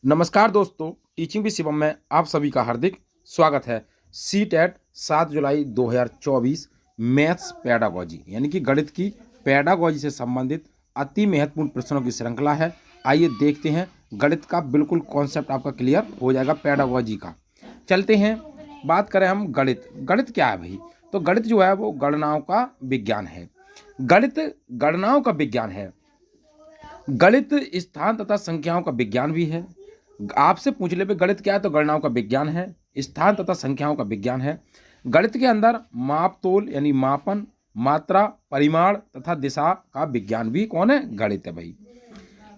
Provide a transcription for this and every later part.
नमस्कार दोस्तों, टीचिंग भी शिवम में आप सभी का हार्दिक स्वागत है। सीटेट 7 जुलाई 2024 मैथ्स पेडागोजी यानी कि गणित की पेडागोजी से संबंधित अति महत्वपूर्ण प्रश्नों की श्रृंखला है। आइए देखते हैं, गणित का बिल्कुल कॉन्सेप्ट आपका क्लियर हो जाएगा पेडागोजी का। चलते हैं, बात करें हम गणित। गणित क्या है भाई? तो गणित जो है वो गणनाओं का विज्ञान है। गणित गणनाओं का विज्ञान है। गणित स्थान तथा संख्याओं का विज्ञान भी है। आपसे पूछ ले भाई गणित क्या है, तो गणनाओं का विज्ञान है, स्थान तथा संख्याओं का विज्ञान है। गणित के अंदर माप तोल यानी मापन, मात्रा, परिमाण तथा दिशा का विज्ञान भी कौन है? गणित है भाई।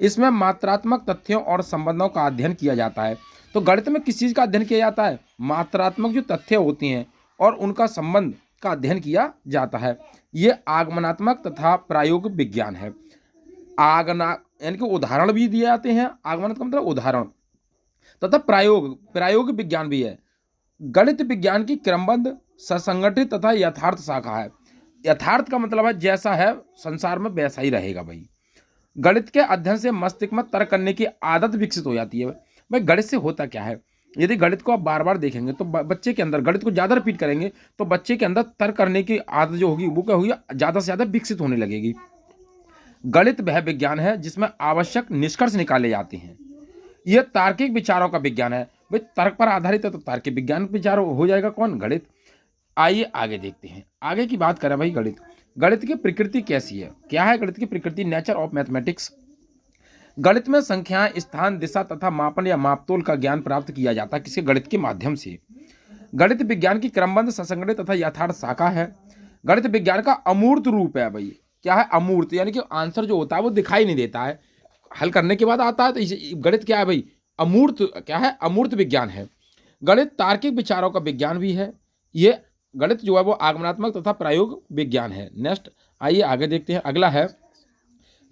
इसमें मात्रात्मक तथ्यों और संबंधों का अध्ययन किया जाता है। तो गणित में किस चीज़ का अध्ययन किया जाता है? मात्रात्मक जो तथ्य होती हैं और उनका संबंध का अध्ययन किया जाता है। ये आगमनात्मक तथा प्रायोगिक विज्ञान है। आगना यानी कि उदाहरण भी दिए जाते हैं। आगमन का मतलब उदाहरण, तथा प्रायोगिक विज्ञान भी है। गणित विज्ञान की क्रमबद्ध, ससंगठित तथा यथार्थ शाखा है। यथार्थ का मतलब है जैसा है संसार में वैसा ही रहेगा भाई। गणित के अध्ययन से मस्तिष्क में तर्क करने की आदत विकसित हो जाती है। भाई गणित से होता क्या है? यदि गणित को आप बार बार देखेंगे तो बच्चे के अंदर, गणित को ज़्यादा रिपीट करेंगे तो बच्चे के अंदर तर्क करने की आदत जो होगी वो क्या होगी? ज़्यादा से ज़्यादा विकसित होने लगेगी। गणित वह विज्ञान है जिसमें आवश्यक निष्कर्ष निकाले जाते हैं। यह तार्किक विचारों का विज्ञान है। भाई तर्क पर आधारित है तो तार्किक विज्ञान विचार हो जाएगा कौन? गणित। आइए आगे देखते हैं, आगे की बात करें भाई गणित। गणित की प्रकृति कैसी है? क्या है गणित की प्रकृति? Nature of mathematics. गणित में संख्याएं, स्थान, दिशा तथा मापन या मापतोल का ज्ञान प्राप्त किया जाता है किसी गणित के माध्यम से। गणित विज्ञान की क्रमबद्ध, ससंगठित तथा यथार्थ शाखा है। गणित विज्ञान का अमूर्त रूप है भाई। क्या है? अमूर्त, यानी कि आंसर जो होता है वो दिखाई नहीं देता है, हल करने के बाद आता है। तो गणित क्या है भाई? अमूर्त। क्या है? अमूर्त विज्ञान है। गणित तार्किक विचारों का विज्ञान भी है। ये गणित जो है वो आगमनात्मक तथा प्रायोगिक विज्ञान है। नेक्स्ट, आइए आगे देखते हैं। अगला है,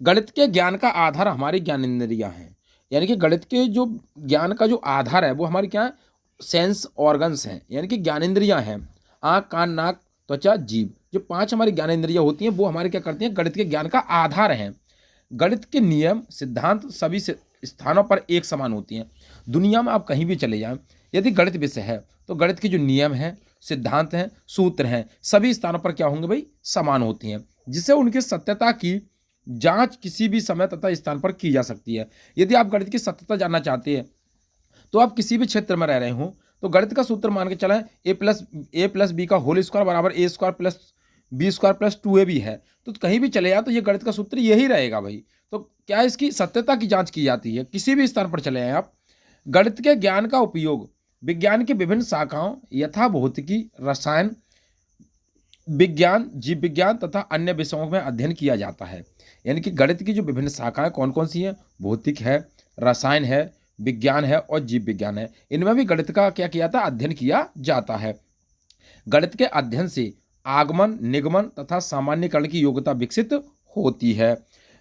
गणित के ज्ञान का आधार हमारी ज्ञानेंद्रियां हैं। यानी कि गणित के जो ज्ञान का जो आधार है वो हमारी क्या है? सेंस ऑर्गन्स हैं, यानी कि ज्ञानेंद्रियां हैं। आँख, कान, नाक, त्वचा, जीभ, जो 5 हमारी ज्ञानेंद्रियां होती हैं वो हमारे क्या करती हैं? गणित के ज्ञान का आधार हैं। गणित के नियम, सिद्धांत सभी स्थानों पर एक समान होती हैं। दुनिया में आप कहीं भी चले जाएं, यदि गणित विषय है तो गणित के जो नियम हैं, सिद्धांत हैं, सूत्र हैं, सभी स्थानों पर क्या होंगे भाई? समान होती हैं, जिससे उनकी सत्यता की जांच किसी भी समय तथा स्थान पर की जा सकती है। यदि आप गणित की सत्यता जानना चाहते हैं तो आप किसी भी क्षेत्र में रह रहे हो तो गणित का सूत्र मान के चलें, ए प्लस बी का होल स्क्वायर बराबर A square plus B square plus 2ab है। तो कहीं भी चले जाए तो ये गणित का सूत्र यही रहेगा भाई। तो क्या इसकी सत्यता की जांच की जाती है किसी भी स्थान पर चले जाएं आप। गणित के ज्ञान का उपयोग विज्ञान की विभिन्न शाखाओं यथा भौतिकी, रसायन विज्ञान, जीव विज्ञान तथा अन्य विषयों में अध्ययन किया जाता है। यानी कि गणित की जो विभिन्न शाखाएं कौन कौन सी हैं? भौतिक है, रसायन है, विज्ञान है और जीव विज्ञान है। इनमें भी गणित का क्या किया जाता है? अध्ययन किया जाता है। गणित के अध्ययन से आगमन, निगमन तथा सामान्यकरण की योग्यता विकसित होती है।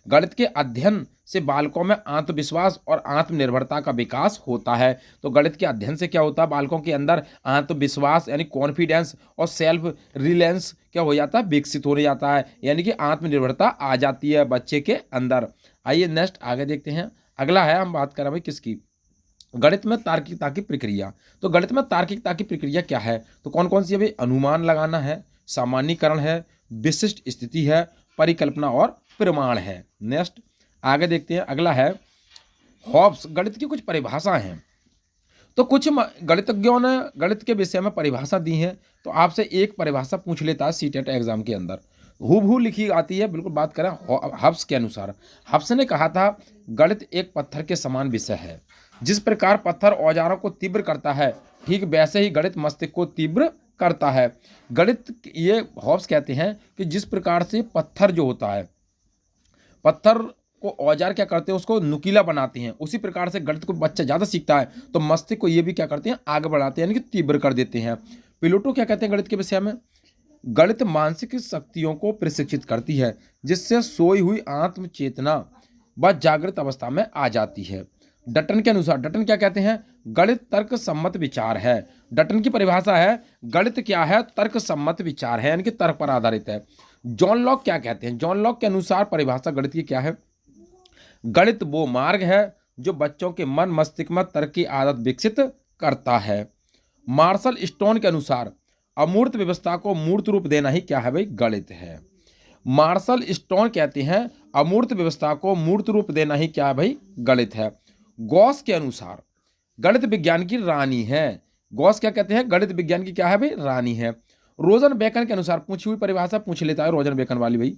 गणित के अध्ययन से बालकों में आत्मविश्वास और आत्मनिर्भरता का विकास होता है। तो गणित के अध्ययन से क्या होता है? बालकों के अंदर आत्मविश्वास यानी कॉन्फिडेंस और सेल्फ रिलायंस क्या हो जाता है? विकसित हो जाता है, यानी कि आत्मनिर्भरता आ जाती है बच्चे के अंदर। आइए नेक्स्ट आगे देखते हैं। अगला है, हम बात कर रहे हैं भाई किसकी? गणित में तार्किकता की प्रक्रिया। तो गणित में तार्किकता की प्रक्रिया क्या है? तो कौन कौन सी है भाई? अनुमान लगाना है, सामान्यीकरण है, विशिष्ट स्थिति है, परिकल्पना और प्रमाण है। नेक्स्ट आगे देखते हैं। अगला है हॉब्स। गणित की कुछ परिभाषा हैं। तो कुछ गणितज्ञों ने गणित के विषय में परिभाषा दी है। तो आपसे एक परिभाषा पूछ लेता है सीटेट एग्जाम के अंदर, हूबहू लिखी आती है। बिल्कुल बात करें हब्स के अनुसार, हब्स ने कहा था गणित एक पत्थर के समान विषय है। जिस प्रकार पत्थर औजारों को तीव्र करता है, ठीक वैसे ही गणित मस्तिष्क को तीव्र करता है। गणित, ये हॉब्स कहते हैं कि जिस प्रकार से पत्थर जो होता है, पत्थर को औजार क्या करते हैं? उसको नुकीला बनाते हैं। उसी प्रकार से गणित को बच्चा ज़्यादा सीखता है तो मस्तिष्क को ये भी क्या करते हैं? आगे बढ़ाते हैं, यानी कि तीव्र कर देते हैं। प्लेटो क्या कहते हैं गणित के विषय में? गणित मानसिक शक्तियों को प्रशिक्षित करती है, जिससे सोई हुई आत्म चेतना व जागृत अवस्था में आ जाती है। डटन के अनुसार, डटन क्या कहते हैं? गणित तर्क सम्मत विचार है। डटन की परिभाषा है गणित क्या है? तर्क सम्मत विचार है, यानी कि तर्क पर आधारित है। जॉन लॉक क्या कहते हैं? जॉन लॉक के अनुसार परिभाषा गणित की क्या है? गणित वो मार्ग है जो बच्चों के मन मस्तिष्क में तर्क की आदत विकसित करता है। मार्शल स्टोन के अनुसार अमूर्त व्यवस्था को मूर्त रूप देना ही क्या है भाई, गणित है। मार्शल स्टोन कहते हैं अमूर्त व्यवस्था को मूर्त रूप देना ही क्या है भाई, गणित है। गॉस के अनुसार गणित विज्ञान की रानी है। गॉस क्या कहते हैं, गणित विज्ञान की क्या है भाई, रानी है। रोजन बेकन के अनुसार, पूछी हुई परिभाषा पूछ लेता है रोजन बेकन वाली भाई,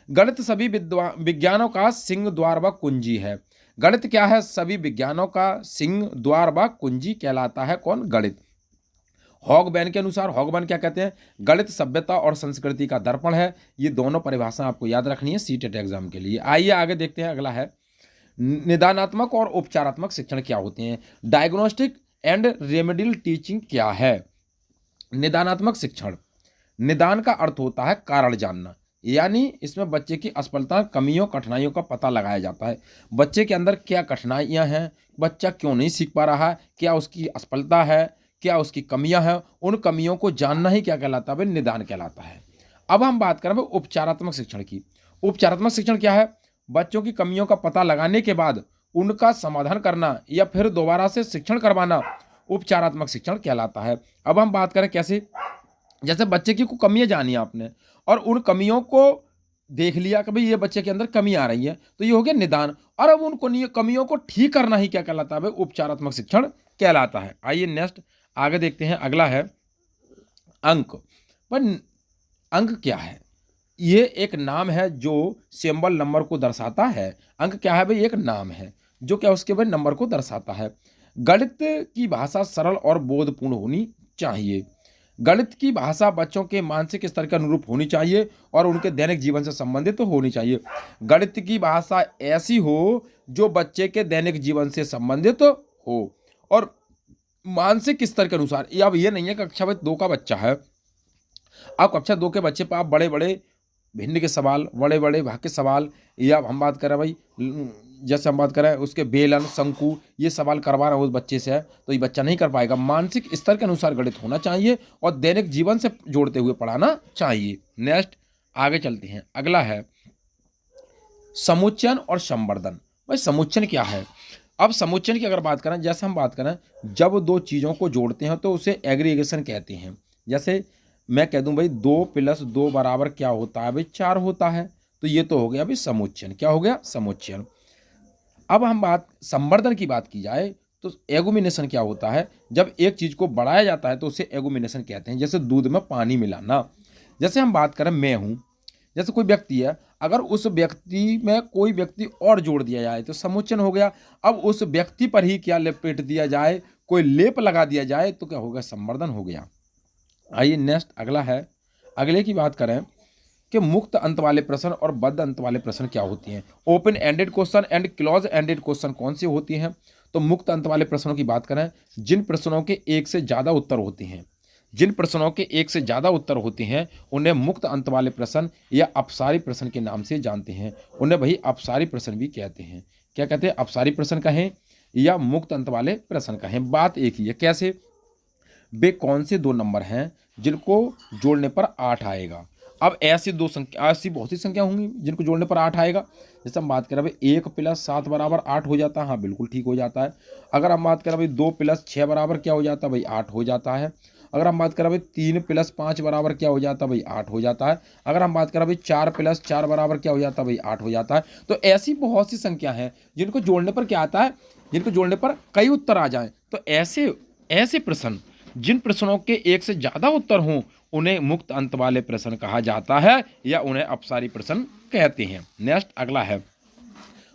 गणित सभी विज्ञानों का सिंह द्वार व कुंजी है। गणित क्या है, सभी विज्ञानों का सिंह द्वार व कुंजी कहलाता है कौन, गणित। हॉगबैन के अनुसार, हॉगबैन क्या कहते हैं, गणित सभ्यता और संस्कृति का दर्पण है। ये दोनों परिभाषा आपको याद रखनी है सीटेट एग्जाम के लिए। आइए आगे देखते हैं, अगला है निदानात्मक और उपचारात्मक शिक्षण क्या होते हैं। डायग्नोस्टिक एंड रेमेडियल टीचिंग क्या है। निदानात्मक शिक्षण, निदान का अर्थ होता है कारण जानना, यानी इसमें बच्चे की असफलता, कमियों, कठिनाइयों का पता लगाया जाता है। बच्चे के अंदर क्या कठिनाइयां हैं, बच्चा क्यों नहीं सीख पा रहा है, क्या उसकी असफलता है, क्या उसकी कमियां हैं, उन कमियों को जानना ही क्या कहलाता है, निदान कहलाता है। अब हम बात करें उपचारात्मक शिक्षण की। उपचारात्मक शिक्षण क्या है, बच्चों की कमियों का पता लगाने के बाद उनका समाधान करना या फिर दोबारा से शिक्षण करवाना उपचारात्मक शिक्षण कहलाता है। अब हम बात करें कैसे, जैसे बच्चे की कोई कमियां जानी आपने और उन कमियों को देख लिया कि भाई ये बच्चे के अंदर कमी आ रही है, तो ये हो गया निदान। और अब उन कमियों को ठीक करना ही क्या कहलाता है, उपचारात्मक शिक्षण कहलाता है। आइए नेक्स्ट आगे देखते हैं, अगला है अंक। पर अंक क्या है, ये एक नाम है जो सिंबल नंबर को दर्शाता है। अंक क्या है भाई, एक नाम है जो क्या उसके भाई नंबर को दर्शाता है। गणित की भाषा सरल और बोधपूर्ण होनी चाहिए। गणित की भाषा बच्चों के मानसिक स्तर के अनुरूप होनी चाहिए और उनके दैनिक जीवन से संबंधित तो होनी चाहिए। गणित की भाषा ऐसी हो जो बच्चे के दैनिक जीवन से संबंधित हो और मानसिक स्तर के अनुसार। अब ये नहीं है कि कक्षा 2 का बच्चा है, अब कक्षा 2 के बच्चे पर आप बड़े बड़े भिन्न के सवाल, बड़े बड़े भाग के सवाल, या हम बात करें भाई जैसे हम बात करें उसके बेलन, शंकु, ये सवाल करवा रहे हो उस बच्चे से, तो ये बच्चा नहीं कर पाएगा। मानसिक स्तर के अनुसार गणित होना चाहिए और दैनिक जीवन से जोड़ते हुए पढ़ाना चाहिए। नेक्स्ट आगे चलते हैं, अगला है समुच्चयन और संवर्धन। भाई समुच्चयन क्या है, अब समुच्चयन की अगर बात करें, जैसे हम बात करें जब दो चीज़ों को जोड़ते हैं तो उसे एग्रीगेशन कहते हैं। जैसे मैं कह दूं भाई 2 + 2 बराबर क्या होता है भाई, 4 होता है, तो ये तो हो गया भाई समुच्चयन। क्या हो गया, समुच्चयन। अब हम बात संवर्धन की बात की जाए तो एगुमिनेशन क्या होता है, जब एक चीज़ को बढ़ाया जाता है तो उसे एगुमिनेशन कहते हैं। जैसे दूध में पानी मिलाना। जैसे हम बात करें मैं हूँ, जैसे कोई व्यक्ति है, अगर उस व्यक्ति में कोई व्यक्ति और जोड़ दिया जाए तो समुच्चयन हो गया। अब उस व्यक्ति पर ही क्या लपेट दिया जाए, कोई लेप लगा दिया जाए तो क्या होगा, संवर्धन हो गया। आइए नेक्स्ट अगला है, अगले की बात करें कि मुक्त अंत वाले प्रश्न और बद्ध अंत वाले प्रश्न क्या होती हैं। Open ended question and close ended question कौन सी होती हैं। तो मुक्त अंत वाले प्रश्नों की बात करें, जिन प्रश्नों के एक से ज़्यादा उत्तर होते हैं, जिन प्रश्नों के एक से ज़्यादा उत्तर होते हैं उन्हें मुक्त अंत वाले प्रश्न या अपसारी प्रश्न के नाम से जानते हैं। उन्हें भाई अपसारी प्रश्न भी कहते हैं। क्या कहते हैं, अपसारी प्रश्न कहें या मुक्त अंत वाले प्रश्न कहें, बात एक ही है। कैसे, वे कौन से 2 नंबर हैं जिनको जोड़ने पर 8 आएगा। अब ऐसी बहुत सी संख्या होंगी जिनको जोड़ने पर 8 आएगा। जैसे हम बात करें भाई 1 + 7 बराबर 8 हो जाता है, हाँ बिल्कुल ठीक हो जाता है। अगर हम बात करें भाई 2 + 6 बराबर क्या हो जाता है भाई, 8 हो जाता है। अगर हम बात करें भाई 3 + 5 बराबर क्या हो जाता है भाई, 8 हो जाता है। अगर हम बात करें भाई 4 + 4 बराबर क्या हो जाता है भाई, 8 हो जाता है। तो ऐसी बहुत सी संख्या हैं जिनको जोड़ने पर क्या आता है, जिनको जोड़ने पर कई उत्तर आ जाएं। तो ऐसे प्रश्न, जिन प्रश्नों के एक से ज़्यादा उत्तर हों उन्हें मुक्त अंत वाले प्रश्न कहा जाता है या उन्हें अपसारी प्रश्न कहते हैं। नेक्स्ट अगला है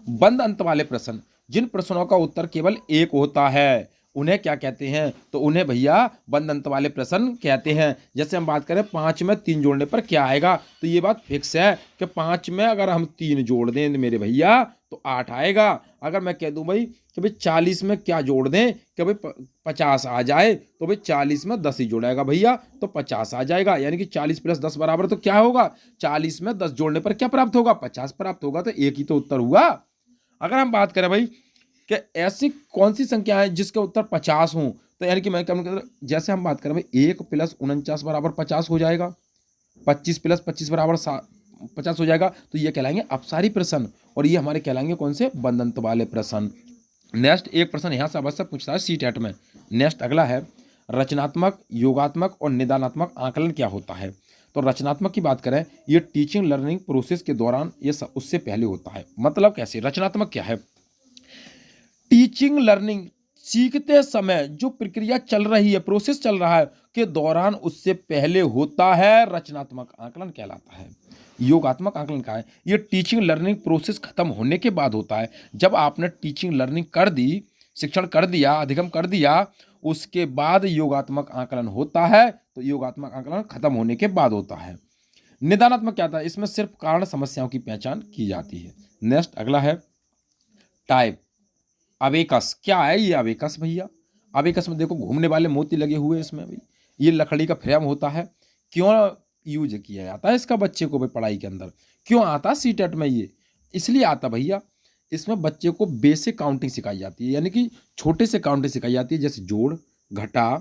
बंद अंत वाले प्रश्न। जिन प्रश्नों का उत्तर केवल एक होता है उन्हें क्या कहते हैं, तो उन्हें भैया बंद अंत वाले प्रश्न कहते हैं। जैसे हम बात करें 5 में 3 जोड़ने पर क्या आएगा, तो ये बात फिक्स है कि 5 में अगर हम 3 जोड़ दें मेरे भैया तो 8 आएगा। अगर मैं कह दूं भाई कि भाई 40 में क्या जोड़ दें कि भाई 50 आ जाए, तो भाई 40 में 10 ही जोड़ेगा भैया तो 50 आ जाएगा। यानी कि 40 + 10 बराबर तो क्या होगा, 40 में 10 जोड़ने पर क्या प्राप्त होगा, 50 प्राप्त होगा। तो एक ही तो उत्तर हुआ। अगर हम बात करें भाई कि ऐसी कौन सी संख्या है जिसके उत्तर 50 हों, तो यानी कि मैं क्या, जैसे हम बात करें भाई 1 + 49 बराबर 50 हो जाएगा, 25 + 25 बराबर 50 हो जाएगा। तो ये कहलाएंगे अपसारी प्रश्न और ये हमारे कहलाएंगे कौन से, बंद अंत वाले प्रश्न। नेक्स्ट एक प्रश्न यहाँ से अवश्य पूछता है सी-टेट में। नेक्स्ट अगला है रचनात्मक, योगात्मक और निदानात्मक आकलन क्या होता है। तो रचनात्मक की बात करें, ये टीचिंग लर्निंग प्रोसेस के दौरान ये उससे पहले होता है। मतलब कैसे, रचनात्मक क्या है, टीचिंग लर्निंग सीखते समय जो प्रक्रिया चल रही है, प्रोसेस चल रहा है के दौरान उससे पहले होता है, रचनात्मक आकलन कहलाता है। योगात्मक आकलन क्या है, ये टीचिंग लर्निंग प्रोसेस खत्म होने के बाद होता है। जब आपने टीचिंग लर्निंग कर दी, शिक्षण कर दिया, अधिगम कर दिया, उसके बाद योगात्मक आकलन होता है। तो योगात्मक आकलन खत्म होने के बाद होता है। निदानात्मक क्या था, इसमें सिर्फ कारण समस्याओं की पहचान की जाती है। नेक्स्ट अगला है टाइप अबेकस। क्या है ये अबेकस भैया, अबेकस में देखो घूमने वाले मोती लगे हुए हैं इसमें भाई, ये लकड़ी का फ्रेम होता है। क्यों यूज किया जाता है इसका बच्चे को भाई पढ़ाई के अंदर, क्यों आता है सी-टेट में ये, इसलिए आता भैया, इसमें बच्चे को बेसिक काउंटिंग सिखाई जाती है, यानी कि छोटे से काउंटिंग सिखाई जाती है, जैसे जोड़, घटा,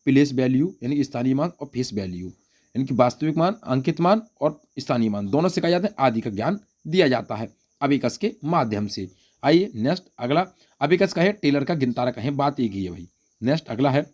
प्लेस वैल्यू यानी कि स्थानीय मान और फेस वैल्यू यानी कि वास्तविक मान, अंकित मान और स्थानीय मान दोनों सिखाए जाते हैं, आदि का ज्ञान दिया जाता है अबेकस के माध्यम से। आइए नेक्स्ट अगला, अबेकस का है टेलर का गिनतारा कहें, बात एक ही है भाई। नेक्स्ट अगला है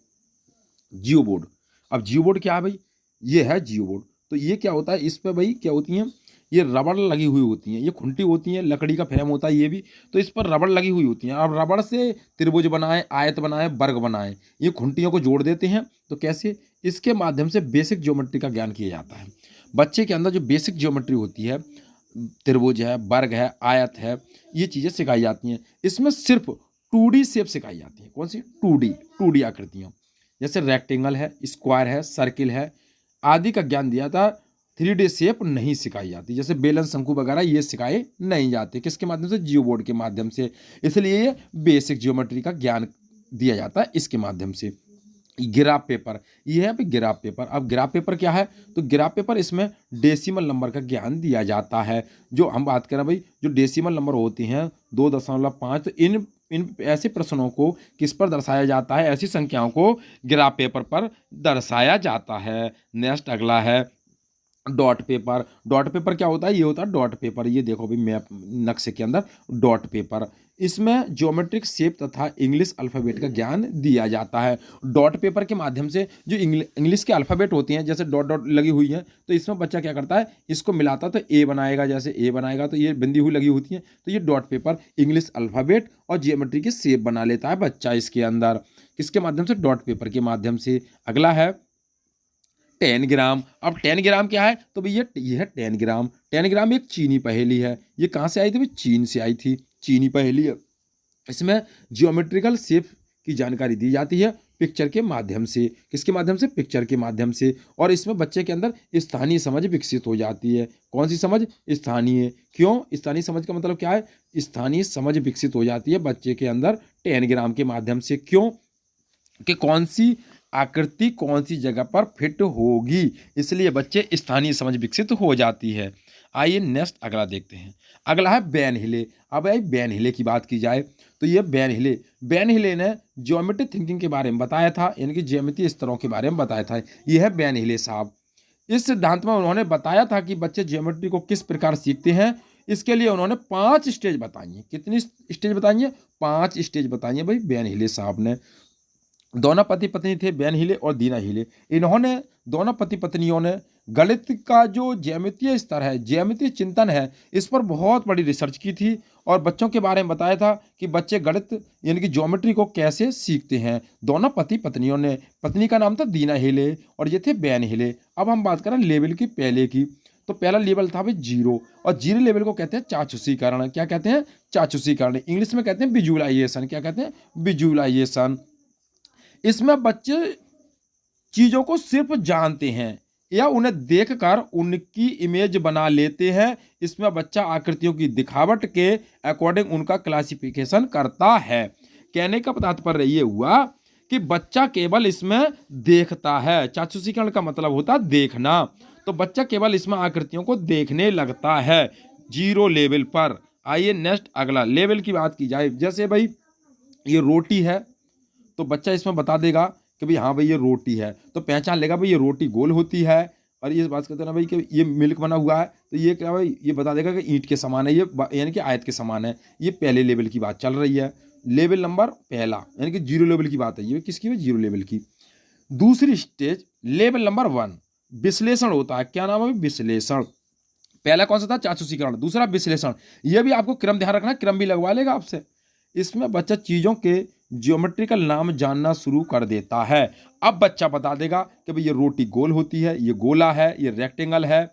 जियो बोर्ड। अब जियो बोर्ड क्या है भाई, ये है जियो बोर्ड। तो ये क्या होता है, इस पर भाई क्या होती हैं, ये रबड़ लगी हुई होती हैं, ये खुंटी होती हैं, लकड़ी का फ्रेम होता है ये भी, तो इस पर रबड़ लगी हुई होती हैं। अब रबड़ से त्रिभुज बनाए, आयत बनाए, वर्ग बनाए, ये खुंटियों को जोड़ देते हैं। तो कैसे, इसके माध्यम से बेसिक ज्योमेट्री का ज्ञान किया जाता है। बच्चे के अंदर जो बेसिक ज्योमेट्री होती है, त्रिभुज है, वर्ग है, आयत है, ये चीज़ें सिखाई जाती हैं। इसमें सिर्फ 2D शेप सिखाई जाती है। कौन सी, 2D आकृतियाँ, जैसे रेक्टेंगल है, स्क्वायर है, सर्किल है, आदि का ज्ञान दिया था। 3D शेप नहीं सिखाई जाती, जैसे बेलन, शंकु वगैरह ये सिखाए नहीं जाते। किसके माध्यम से, जियो बोर्ड के माध्यम से। इसलिए ये बेसिक ज्योमेट्री का ज्ञान दिया जाता है इसके माध्यम से। ग्राफ पेपर, ये है भाई ग्राफ पेपर। अब ग्राफ पेपर क्या है, तो ग्राफ पेपर इसमें डेसिमल नंबर का ज्ञान दिया जाता है। जो हम बात करें भाई, जो डेसिमल नंबर होती हैं 2.5, तो इन ऐसे प्रश्नों को किस पर दर्शाया जाता है, ऐसी संख्याओं को ग्राफ पेपर पर दर्शाया जाता है। नेक्स्ट अगला है डॉट पेपर। डॉट पेपर क्या होता है, ये होता है डॉट पेपर। ये देखो भाई मैप नक्शे के अंदर डॉट पेपर, इसमें ज्योमेट्रिक शेप तथा इंग्लिश अल्फ़ाबेट का ज्ञान दिया जाता है। डॉट पेपर के माध्यम से जो इंग्लिश के अल्फ़ाबेट होती हैं, जैसे डॉट डॉट लगी हुई है, तो इसमें बच्चा क्या करता है, इसको मिलाता तो ए बनाएगा, जैसे ए बनाएगा तो ये बिंदी हुई लगी होती है, तो ये डॉट पेपर इंग्लिश अल्फ़ाबेट और ज्योमेट्री की शेप बना लेता है बच्चा इसके अंदर। किसके माध्यम से, डॉट पेपर के माध्यम से। अगला है 10 ग्राम। अब 10 ग्राम क्या है, तो भैया ये है 10 ग्राम। 10 ग्राम एक चीनी पहेली है। ये कहाँ से आई थी भाई, चीन से आई थी, चीनी पहेली है। इसमें जियोमेट्रिकल शेप की जानकारी दी जाती है पिक्चर के माध्यम से। किसके माध्यम से, पिक्चर के माध्यम से। और इसमें बच्चे के अंदर स्थानीय समझ विकसित हो जाती है। कौन सी समझ, स्थानीय। क्यों, स्थानीय समझ का मतलब क्या है, स्थानीय समझ विकसित हो जाती है बच्चे के अंदर 10 ग्राम के माध्यम से। क्यों, कि कौन सी आकृति कौन सी जगह पर फिट होगी, इसलिए बच्चे स्थानीय समझ विकसित हो जाती है। आइए नेक्स्ट अगला देखते हैं। अगला है बैन हिले। अब भाई बैन हिले की बात की जाए तो ये बैन हिले ने ज्योमेट्री थिंकिंग के बारे में बताया था, यानी कि ज्यामितीय स्तरों के बारे में बताया था। ये है बैन हिले साहब। इस सिद्धांत में उन्होंने बताया था कि बच्चे ज्योमेट्री को किस प्रकार सीखते हैं। इसके लिए उन्होंने 5 स्टेज बताई हैं। कितनी स्टेज बताई हैं, 5 स्टेज बताई हैं भाई बैन हिले साहब ने। दोनों पति पत्नी थे, बैन हिले और दीना हिले। इन्होंने दोनों पति पत्नियों ने गणित का जो ज्यामितीय स्तर है, ज्यामितीय चिंतन है, इस पर बहुत बड़ी रिसर्च की थी और बच्चों के बारे में बताया था कि बच्चे गणित यानी कि ज्योमेट्री को कैसे सीखते हैं। दोनों पति पत्नियों ने, पत्नी का नाम था दीना हिले और ये थे बैन हिले। अब हम बात करें लेवल की पहले की, तो पहला लेवल था भाई 0 और 0 लेवल को कहते हैं चाक्षुषीकरण। क्या कहते हैं, चाक्षुषीकरण। इंग्लिश में कहते हैं विजुअलाइजेशन। क्या कहते हैं, विजुअलाइजेशन। इसमें बच्चे चीज़ों को सिर्फ जानते हैं या उन्हें देखकर उनकी इमेज बना लेते हैं। इसमें बच्चा आकृतियों की दिखावट के अकॉर्डिंग उनका क्लासिफिकेशन करता है। कहने का तात्पर्य ये हुआ कि बच्चा केवल इसमें देखता है। चाक्षुषीकरण का मतलब होता है देखना, तो बच्चा केवल इसमें आकृतियों को देखने लगता है 0 लेवल पर। आइए नेक्स्ट अगला लेवल की बात की जाए, जैसे भाई ये रोटी है तो बच्चा इसमें बता देगा कि भाई हाँ भाई ये रोटी है, तो पहचान लेगा भाई ये रोटी गोल होती है और ये बात करते हैं ना भाई कि ये मिल्क बना हुआ है, तो ये क्या भाई, ये बता देगा कि ईंट के समान है, ये यानी कि आयत के समान है। ये पहले लेवल की बात चल रही है, लेवल नंबर पहला, यानी कि जीरो लेवल की बात है। ये किसकी है? जीरो लेवल की। दूसरी स्टेज लेवल नंबर 1 विश्लेषण होता है। क्या नाम है? विश्लेषण। पहला कौन सा था? चाक्षुषीकरण। दूसरा विश्लेषण। यह भी आपको क्रम ध्यान रखना, क्रम भी लगवा लेगा आपसे। इसमें बच्चा चीजों के ज्योमेट्रिकल नाम जानना शुरू कर देता है। अब बच्चा बता देगा कि भाई ये रोटी गोल होती है, ये गोला है, ये रेक्टेंगल है,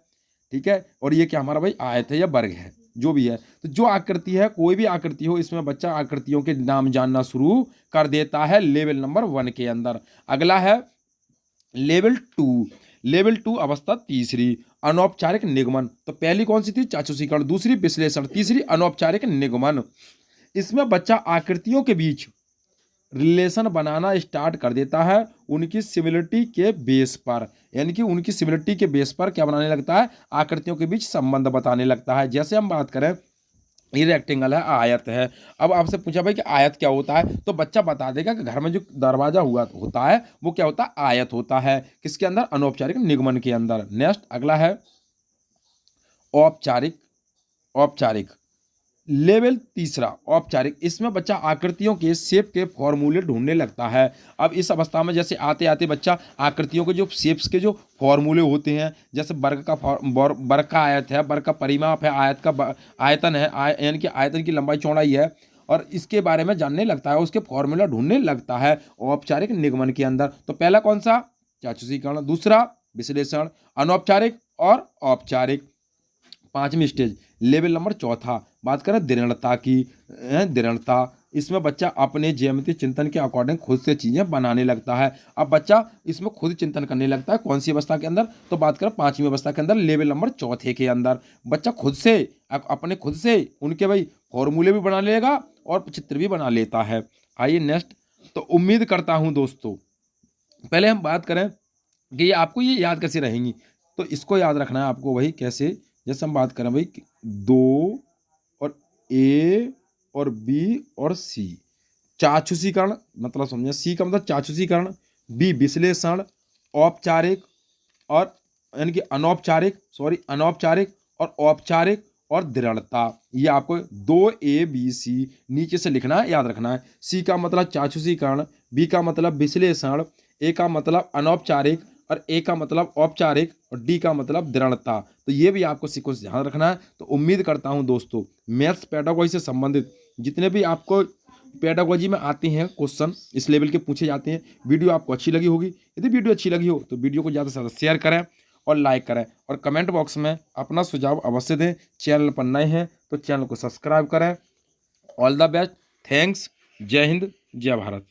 ठीक है, और ये क्या हमारा भाई आयत है या वर्ग है, जो भी है। तो जो आकृति है, कोई भी आकृति हो, इसमें बच्चा आकृतियों के नाम जानना शुरू कर देता है लेवल नंबर 1 के अंदर। अगला है लेवल 2। लेवल 2 अवस्था तीसरी, अनौपचारिक निगमन। तो पहली कौन सी थी? चाक्षुषीकरण। दूसरी विश्लेषण। तीसरी अनौपचारिक निगमन। इसमें बच्चा आकृतियों के बीच रिलेशन बनाना स्टार्ट कर देता है उनकी सिमिलरिटी के बेस पर, यानी कि उनकी सिमिलरिटी के बेस पर क्या बनाने लगता है? आकृतियों के बीच संबंध बताने लगता है। जैसे हम बात करें, ये रेक्टेंगल है, आयत है। अब आपसे पूछा भाई कि आयत क्या होता है, तो बच्चा बता देगा कि घर में जो दरवाजा हुआ होता है वो क्या होता है? आयत होता है। किसके अंदर? अनौपचारिक निगमन के अंदर। नेक्स्ट अगला है औपचारिक। औपचारिक लेवल तीसरा, औपचारिक। इसमें बच्चा आकृतियों के शेप के फॉर्मूले ढूंढने लगता है। अब इस अवस्था में जैसे आते आते बच्चा आकृतियों के जो शेप्स के जो फॉर्मूले होते हैं, जैसे वर्ग का आयत है, वर्ग का परिमाप है, आयत का आयतन है, यानी कि आयतन की लंबाई चौड़ाई है, और इसके बारे में जानने लगता है, उसके फॉर्मूला ढूंढने लगता है औपचारिक निगमन के अंदर। तो पहला कौन सा? चाक्षुषीकरण। दूसरा विश्लेषण, अनौपचारिक और औपचारिक। पांचवी स्टेज लेवल नंबर चौथा, बात करें दृढ़ता की। दृढ़ता, इसमें बच्चा अपने ज्यामितीय चिंतन के अकॉर्डिंग खुद से चीजें बनाने लगता है। अब बच्चा इसमें खुद चिंतन करने लगता है। कौन सी अवस्था के अंदर? तो बात करें पांचवी अवस्था के अंदर, लेवल नंबर चौथे के अंदर। बच्चा खुद से अपने खुद से उनके भाई फॉर्मूले भी बना लेगा और चित्र भी बना लेता है। आइए नेक्स्ट। तो उम्मीद करता हूं दोस्तों, पहले हम बात करें कि ये आपको ये याद कैसे रहेंगी। तो इसको याद रखना है आपको भाई कैसे, जैसे हम बात करें भाई 2 और ए और बी और सी। चाक्षुषीकरण मतलब समझे, सी का मतलब चाक्षुषीकरण, बी विश्लेषण, औपचारिक और यानी कि अनौपचारिक और औपचारिक और दृढ़ता। ये आपको 2 A B C नीचे से लिखना है, याद रखना है। सी का मतलब चाक्षुषीकरण, बी का मतलब विश्लेषण, ए का मतलब अनौपचारिक और ए का मतलब औपचारिक और डी का मतलब दृढ़ता। तो ये भी आपको सीक्वेंस ध्यान रखना है। तो उम्मीद करता हूं दोस्तों, मैथ्स पेडागोजी से संबंधित जितने भी आपको पेडागोजी में आते हैं क्वेश्चन, इस लेवल के पूछे जाते हैं, वीडियो आपको अच्छी लगी होगी। यदि वीडियो अच्छी लगी हो तो वीडियो को ज़्यादा से ज़्यादा शेयर करें और लाइक करें, और कमेंट बॉक्स में अपना सुझाव अवश्य दें। चैनल पर नए हैं तो चैनल को सब्सक्राइब करें। ऑल द बेस्ट, थैंक्स, जय हिंद, जय भारत।